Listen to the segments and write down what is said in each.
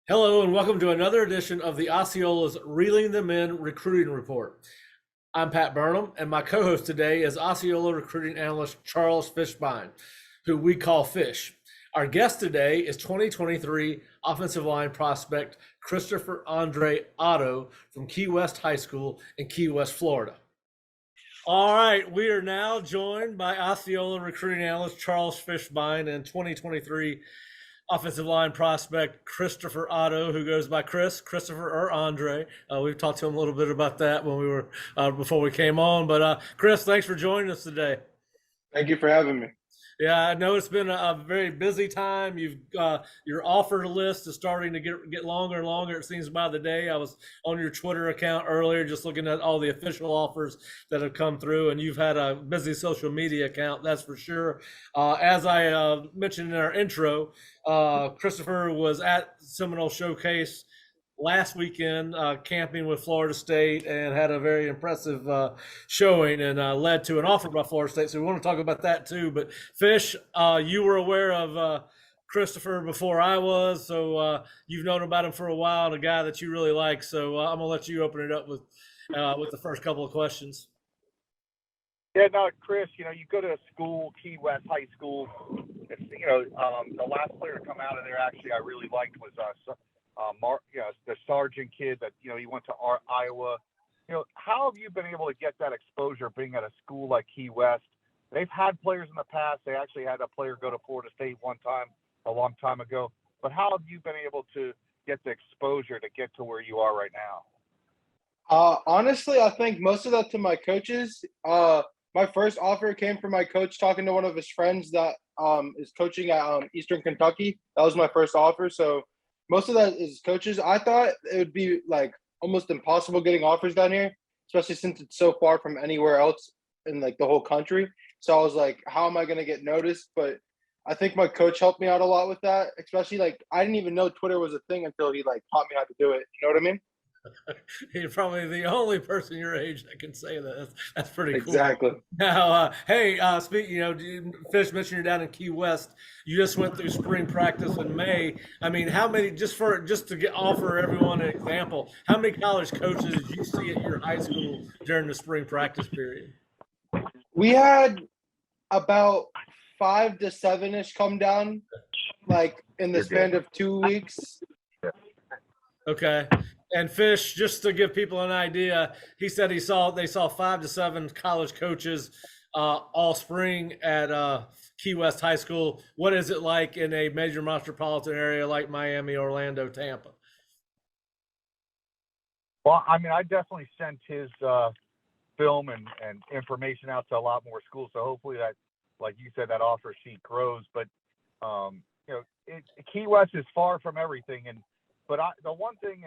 Hello and welcome to another edition of the Osceola's Reeling Them In Recruiting Report. I'm Pat Burnham, and my co-host today is Osceola recruiting analyst Charles Fishbein, who we call Fish. Our guest today is 2023 offensive line prospect Christopher Andre Otto from Key West High School in Key West, Florida. All right, we are now joined by Osceola recruiting analyst Charles Fishbein and 2023 offensive line prospect Christopher Otto, who goes by Christopher or Andre. We've talked to him a little bit about that when we were before we came on. But Chris, thanks for joining us today. Thank you for having me. Yeah, I know it's been a very busy time. You've your offer list is starting to get longer and longer. It seems by the day. I was on your Twitter account earlier, just looking at all the official offers that have come through, and you've had a busy social media account, that's for sure. As I mentioned in our intro, Christopher was at Seminole Showcase last weekend camping with Florida State and had a very impressive showing and led to an offer by Florida State. So we want to talk about that too. But Fish, you were aware of Christopher before I was, so you've known about him for a while, and a guy that you really like. So I'm gonna let you open it up with the first couple of questions. Yeah, no, Chris, you go to a school, Key West High School. It's, the last player to come out of there, actually, I really liked was the sergeant kid that, he went to Iowa. How have you been able to get that exposure being at a school like Key West? They've had players in the past. They actually had a player go to Florida State one time, a long time ago. But how have you been able to get the exposure to get to where you are right now? Honestly, I think most of that to my coaches. My first offer came from my coach talking to one of his friends that is coaching at Eastern Kentucky. That was my first offer. So most of that is coaches. I thought it would be like almost impossible getting offers down here, especially since it's so far from anywhere else in like the whole country. So I was like, how am I going to get noticed? But I think my coach helped me out a lot with that, especially like I didn't even know Twitter was a thing until he like taught me how to do it. You know what I mean? You're probably the only person your age that can say that. That's pretty cool. Exactly. Now, hey, speaking, Fish mentioned you're down in Key West. You just went through spring practice in May. I mean, how many? Just to offer everyone an example, how many college coaches did you see at your high school during the spring practice period? We had about 5 to 7-ish come down, like in the span of 2 weeks. Okay. And Fish, just to give people an idea, he said they saw 5 to 7 college coaches all spring at Key West High School. What is it like in a major metropolitan area like Miami, Orlando, Tampa? Well, I mean, I definitely sent his film and information out to a lot more schools. So hopefully that, like you said, that offer sheet grows. But, Key West is far from everything. But the one thing,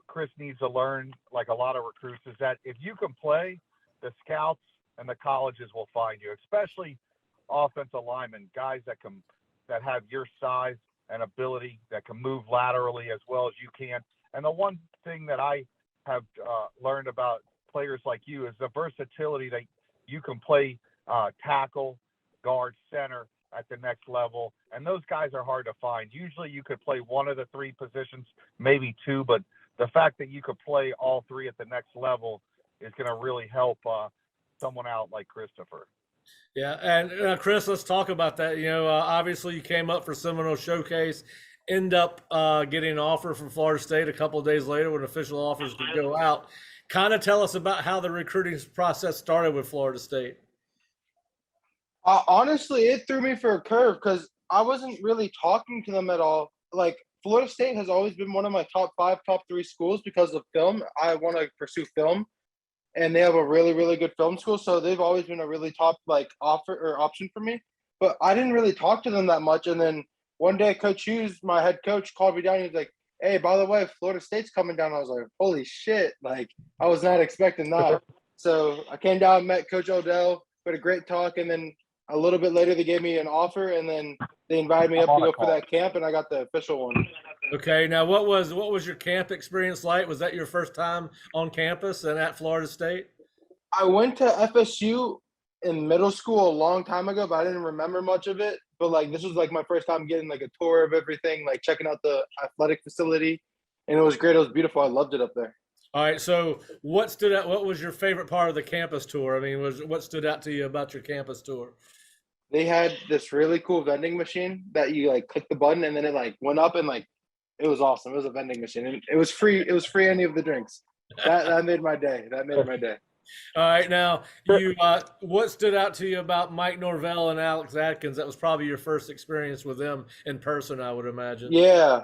Chris needs to learn, like a lot of recruits, is that if you can play, the scouts and the colleges will find you, especially offensive linemen, guys that have your size and ability, that can move laterally as well as you can. And the one thing that I have learned about players like you is the versatility that you can play tackle, guard, center at the next level, and those guys are hard to find. Usually you could play one of the 3 positions, maybe 2, but the fact that you could play all 3 at the next level is going to really help someone out like Christopher. Yeah, and Chris, let's talk about that. Obviously you came up for Seminole Showcase, end up getting an offer from Florida State a couple of days later when official offers could go out. Kind of tell us about how the recruiting process started with Florida State. Honestly, it threw me for a curve because I wasn't really talking to them at all. Like, Florida State has always been one of my top 5, top 3 schools because of film. I want to pursue film, and they have a really, really good film school. So they've always been a really top like offer or option for me. But I didn't really talk to them that much. And then one day, Coach Hughes, my head coach, called me down. He was like, "Hey, by the way, Florida State's coming down." I was like, "Holy shit!" Like, I was not expecting that. So I came down, met Coach Odell, had a great talk, and then a little bit later, they gave me an offer, and then they invited me up to go for that camp, and I got the official one. Okay, now what was your camp experience like? Was that your first time on campus and at Florida State? I went to FSU in middle school a long time ago, but I didn't remember much of it. But like this was like my first time getting like a tour of everything, like checking out the athletic facility, and it was great. It was beautiful. I loved it up there. All right. So, what stood out? What was your favorite part of the campus tour? I mean, was what stood out to you about your campus tour? They had this really cool vending machine that you like click the button and then it like went up and like it was awesome. It was a vending machine and it was free. It was free any of the drinks. That made my day. That made my day. All right. Now, you what stood out to you about Mike Norvell and Alex Atkins? That was probably your first experience with them in person, I would imagine. Yeah.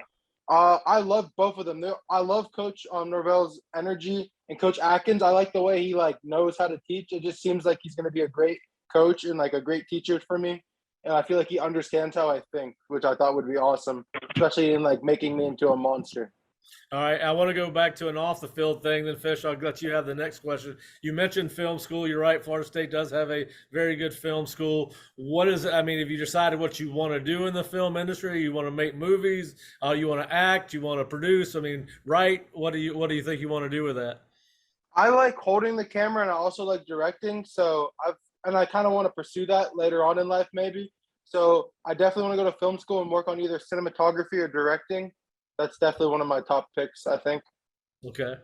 I love both of them. I love Coach Norvell's energy and Coach Atkins. I like the way he like knows how to teach. It just seems like he's going to be a great coach and like a great teacher for me. And I feel like he understands how I think, which I thought would be awesome, especially in like making me into a monster. All right, I want to go back to an off the field thing. Then, Fish, I'll let you have the next question. You mentioned film school. You're right. Florida State does have a very good film school. What is it? I mean, have you decided what you want to do in the film industry? You want to make movies? You want to act? You want to produce? I mean, write? What do you think you want to do with that? I like holding the camera and I also like directing. So I kind of want to pursue that later on in life, maybe. So I definitely want to go to film school and work on either cinematography or directing. That's definitely one of my top picks, I think. Okay.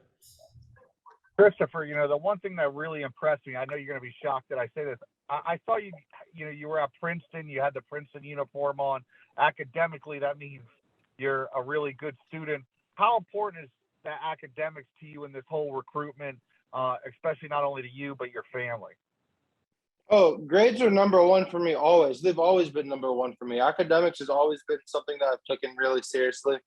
Christopher, the one thing that really impressed me, I know you're going to be shocked that I say this. I saw you were at Princeton. You had the Princeton uniform on. Academically, that means you're a really good student. How important is the academics to you in this whole recruitment, especially not only to you, but your family? Oh, grades are number one for me always. They've always been number one for me. Academics has always been something that I've taken really seriously.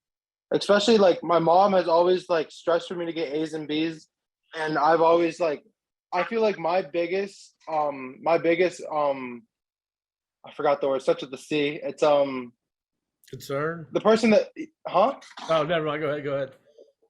Especially like my mom has always like stressed for me to get A's and B's. And I've always like I feel like my biggest I forgot the word, such with the C. It's Concern? the person that Oh, never mind. Go ahead.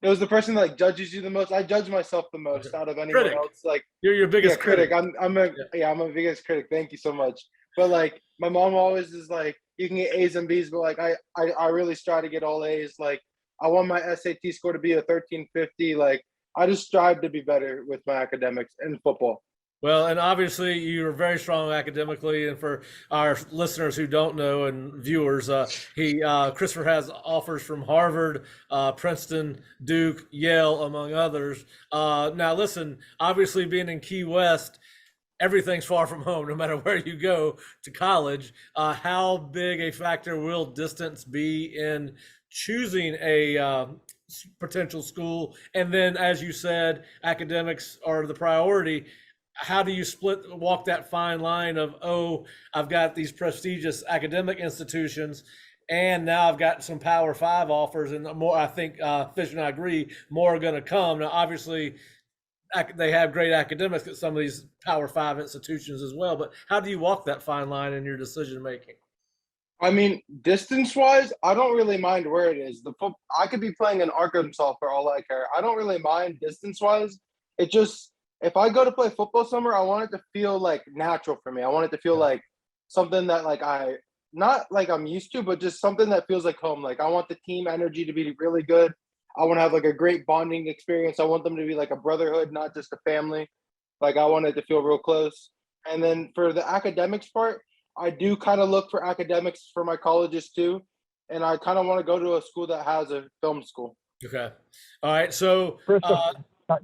It was the person that like judges you the most. I judge myself the most out of anyone Critic. else. Like You're your biggest critic. I'm a biggest critic. Thank you so much. But like my mom always is like, you can get A's and B's, but like I really strive to get all A's. Like I want my SAT score to be a 1350. Like I just strive to be better with my academics and football. Well, and obviously you're very strong academically. And for our listeners who don't know and viewers, Christopher has offers from Harvard, Princeton, Duke, Yale, among others. Now, listen, obviously being in Key West, everything's far from home, no matter where you go to college. How big a factor will distance be in choosing a potential school? And then, as you said, academics are the priority. How do you walk that fine line of, oh, I've got these prestigious academic institutions and now I've got some Power Five offers, and more, I think Fish and I agree, more are going to come. Now, obviously, they have great academics at some of these Power Five institutions as well, but how do you walk that fine line in your decision making? I mean, distance wise, I don't really mind where it is. I could be playing in Arkansas for all I care. I don't really mind distance wise. It just if I go to play football somewhere, I want it to feel like natural for me. I want it to feel like something that like not like I'm used to, but just something that feels like home. Like I want the team energy to be really good. I want to have like a great bonding experience. I want them to be like a brotherhood, not just a family. Like I want it to feel real close. And then for the academics part, I do kind of look for academics for my colleges too. And I kind of want to go to a school that has a film school. Okay. All right. So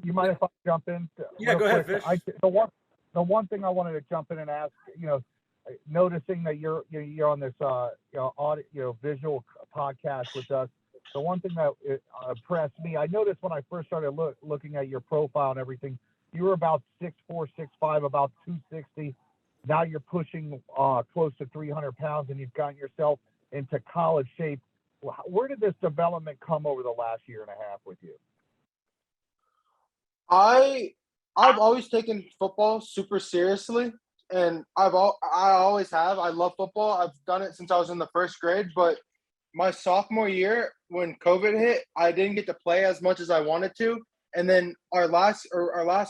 you mind if I jump in? Yeah, go ahead, Fish. The one thing I wanted to jump in and ask, noticing that you're on this audio visual podcast with us. The one thing that impressed me, I noticed when I first started looking at your profile and everything, you were about 6'4", 6'5", about 260. Now you're pushing close to 300 pounds, and you've gotten yourself into college shape. Where did this development come over the last year and a half with you? I've always taken football super seriously, and I always have. I love football. I've done it since I was in the first grade, but my sophomore year when COVID hit, I didn't get to play as much as I wanted to. And then our last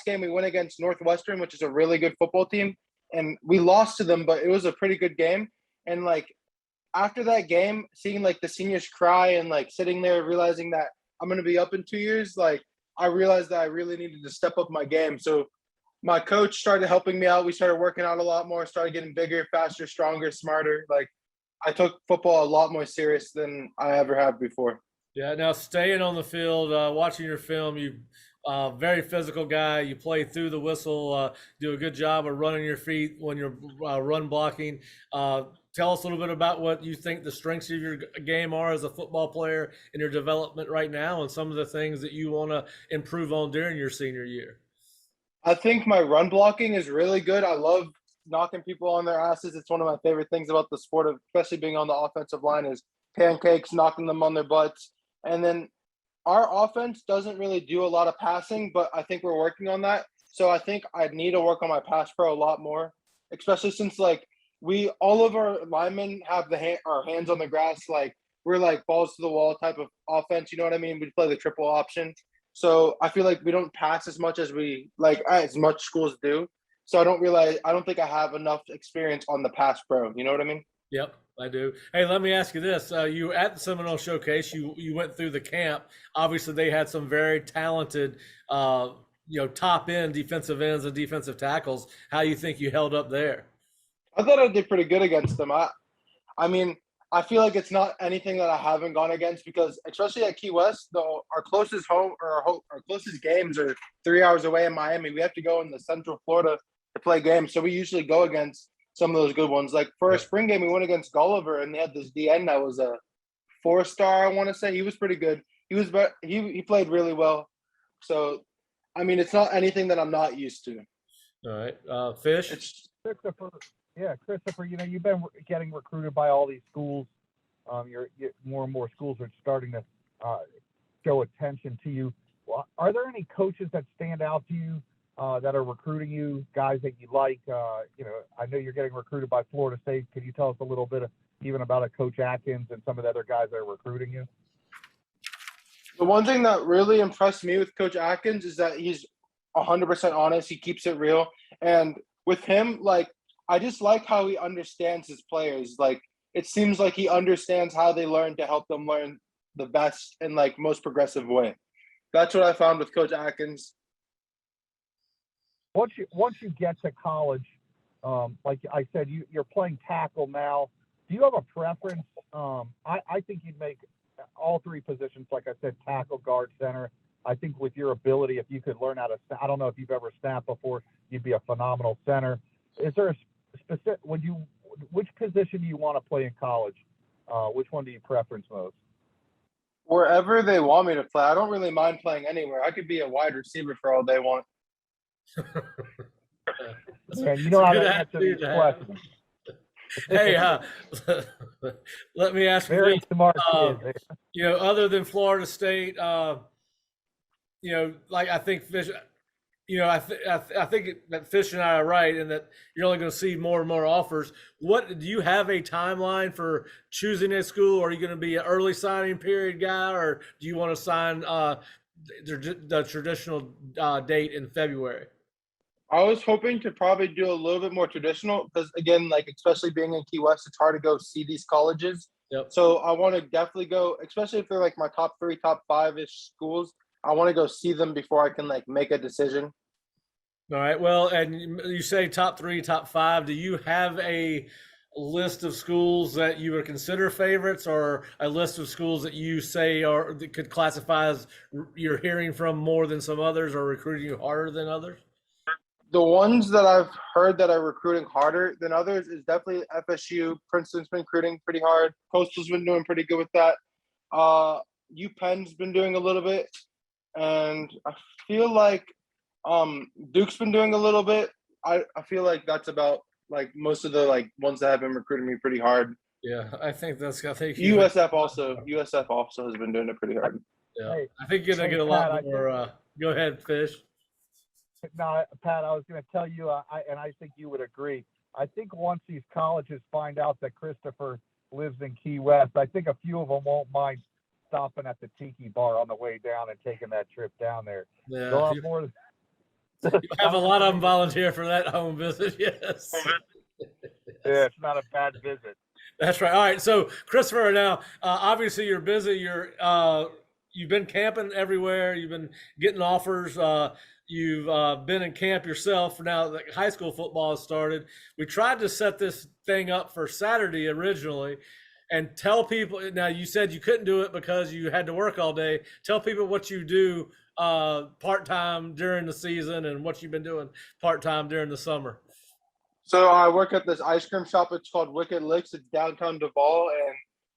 game, we went against Northwestern, which is a really good football team, and we lost to them, but it was a pretty good game. And like after that game, seeing like the seniors cry and like sitting there realizing that I'm going to be up in 2 years, like I realized that I really needed to step up my game. So my coach started helping me out. We started working out a lot more, started getting bigger, faster, stronger, smarter. Like I took football a lot more serious than I ever have before. Yeah. Now, staying on the field, watching your film, you very physical guy. You play through the whistle. Do a good job of running your feet when you're run blocking. Tell us a little bit about what you think the strengths of your game are as a football player in your development right now, and some of the things that you want to improve on during your senior year. I think my run blocking is really good. I love knocking people on their asses. It's one of my favorite things about the sport of, especially being on the offensive line, is pancakes, knocking them on their butts. And then our offense doesn't really do a lot of passing, but I think we're working on that. So I think I need to work on my pass pro a lot more, especially since like all of our linemen have our hands on the grass. Like we're like balls to the wall type of offense. You know what I mean? We play the triple option. So I feel like we don't pass as much as much schools do. So I don't think I have enough experience on the pass pro. You know what I mean? Yep, I do. Hey, let me ask you this: you were at the Seminole Showcase. You went through the camp. Obviously, they had some very talented, top end defensive ends and defensive tackles. How you think you held up there? I thought I did pretty good against them. I mean, I feel like it's not anything that I haven't gone against because, especially at Key West, though, our closest closest games are 3 hours away in Miami. We have to go in the Central Florida to play games, so we usually go against some of those good ones. Like for a spring game, we went against Gulliver, and they had this DN that was a 4-star. I want to say he was pretty good. He played really well. So, I mean, it's not anything that I'm not used to. All right, Fish. Christopher, Christopher, you've been getting recruited by all these schools. More and more schools are starting to show attention to you. Well, are there any coaches that stand out to you that are recruiting you, guys that you like? I know you're getting recruited by Florida State. Could you tell us a little bit even about a Coach Atkins and some of the other guys that are recruiting you? The one thing that really impressed me with Coach Atkins is that he's 100% honest. He keeps it real. And with him, like, I just like how he understands his players. Like, it seems like he understands how they learn to help them learn the best and like most progressive way. That's what I found with Coach Atkins. Once you get to college, like I said, you're playing tackle now. Do you have a preference? I think you'd make all three positions, like I said, tackle, guard, center. I think with your ability, if you could learn how to, I don't know if you've ever snapped before, you'd be a phenomenal center. Is there a specific, which position do you want to play in college? Which one do you preference most? Wherever they want me to play. I don't really mind playing anywhere. I could be a wide receiver for all they want. And you know how to answer these questions. Hey, let me ask you, Very smart kid. Other than Florida State, like I think Fish, I think that Fish and I are right in that you're only going to see more and more offers. What do you have a timeline for choosing a school? Are you going to be an early signing period guy, or do you want to sign the traditional date in February? I was hoping to probably do a little bit more traditional because, again, like especially being in Key West, it's hard to go see these colleges. Yep. So I want to definitely go, especially if they're like my top 3, top 5-ish schools. I want to go see them before I can like make a decision. All right. Well, and you say top 3, top 5. Do you have a list of schools that you would consider favorites, or a list of schools that you say that could classify as you're hearing from more than some others, or recruiting you harder than others? The ones that I've heard that are recruiting harder than others is definitely FSU. Princeton's been recruiting pretty hard. Coastal's been doing pretty good with that. UPenn's been doing a little bit. And I feel like Duke's been doing a little bit. I feel like that's about like most of the like ones that have been recruiting me pretty hard. Yeah, I think USF also has been doing it pretty hard. Yeah, hey, I think you're gonna get a lot more. Go ahead, Fish. No, Pat, I was going to tell you, and I think you would agree. I think once these colleges find out that Christopher lives in Key West, I think a few of them won't mind stopping at the Tiki Bar on the way down and taking that trip down there. Yeah, you have a lot of them volunteer for that home visit. Yes. Yeah, it's not a bad visit. That's right. All right, so Christopher, now obviously you're busy. you've been camping everywhere. You've been getting offers. You've been in camp yourself. Now that high school football has started, we tried to set this thing up for Saturday originally, and tell people. Now you said you couldn't do it because you had to work all day. Tell people what you do part time during the season and what you've been doing part time during the summer. So I work at this ice cream shop. It's called Wicked Licks. It's downtown Duval, and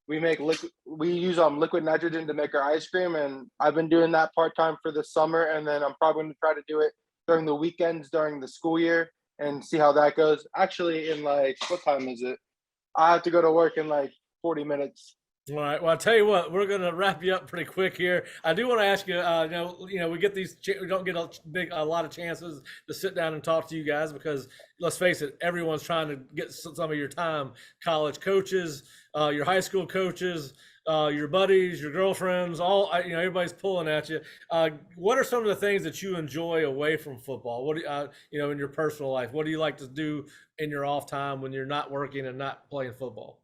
we make liquid. We use liquid nitrogen to make our ice cream, and I've been doing that part time for the summer, and then I'm probably going to try to do it during the weekends during the school year and see how that goes. Actually, in like what time is it? I have to go to work in like 40 minutes. All right. Well, I'll tell you what, we're going to wrap you up pretty quick here. I do want to ask you, we get we don't get a lot of chances to sit down and talk to you guys because let's face it, everyone's trying to get some of your time. College coaches, your high school coaches, your buddies, your girlfriends, everybody's pulling at you. What are some of the things that you enjoy away from football? What do in your personal life? What do you like to do in your off time when you're not working and not playing football?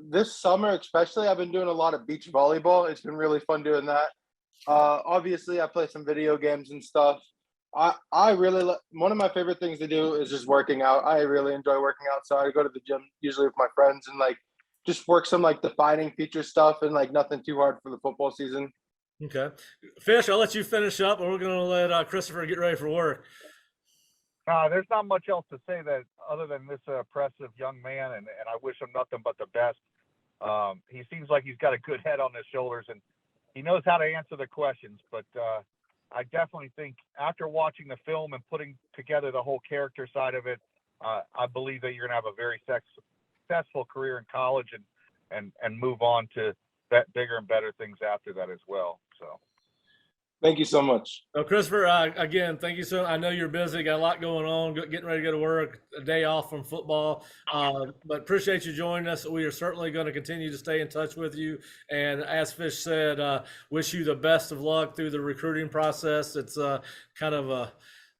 This summer especially, I've been doing a lot of beach volleyball. It's been really fun doing that. Obviously, I play some video games and stuff. I really one of my favorite things to do is just working out. I really enjoy working out, so I go to the gym usually with my friends and like just work some like defining feature stuff and like nothing too hard for the football season. Okay, Fish, I'll let you finish up, and we're going to let Christopher get ready for work. There's not much else to say that other than this impressive young man, and I wish him nothing but the best. He seems like he's got a good head on his shoulders, and he knows how to answer the questions. But I definitely think after watching the film and putting together the whole character side of it, I believe that you're going to have a very successful career in college and move on to bigger and better things after that as well. So. Thank you so much. So, Christopher, again, thank you so. I know you're busy, got a lot going on, getting ready to go to work, a day off from football. But appreciate you joining us. We are certainly going to continue to stay in touch with you. And as Fish said, wish you the best of luck through the recruiting process. It's kind of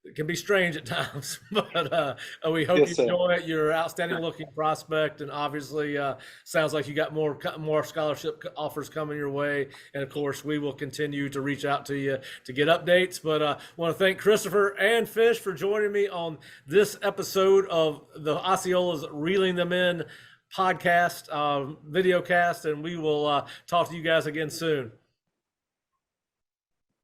it can be strange at times, but we hope you enjoy it. You're an outstanding looking prospect, and obviously sounds like you got more scholarship offers coming your way. And of course, we will continue to reach out to you to get updates. But I want to thank Christopher and Fish for joining me on this episode of the Osceola's Reeling Them In podcast, video cast, and we will talk to you guys again soon.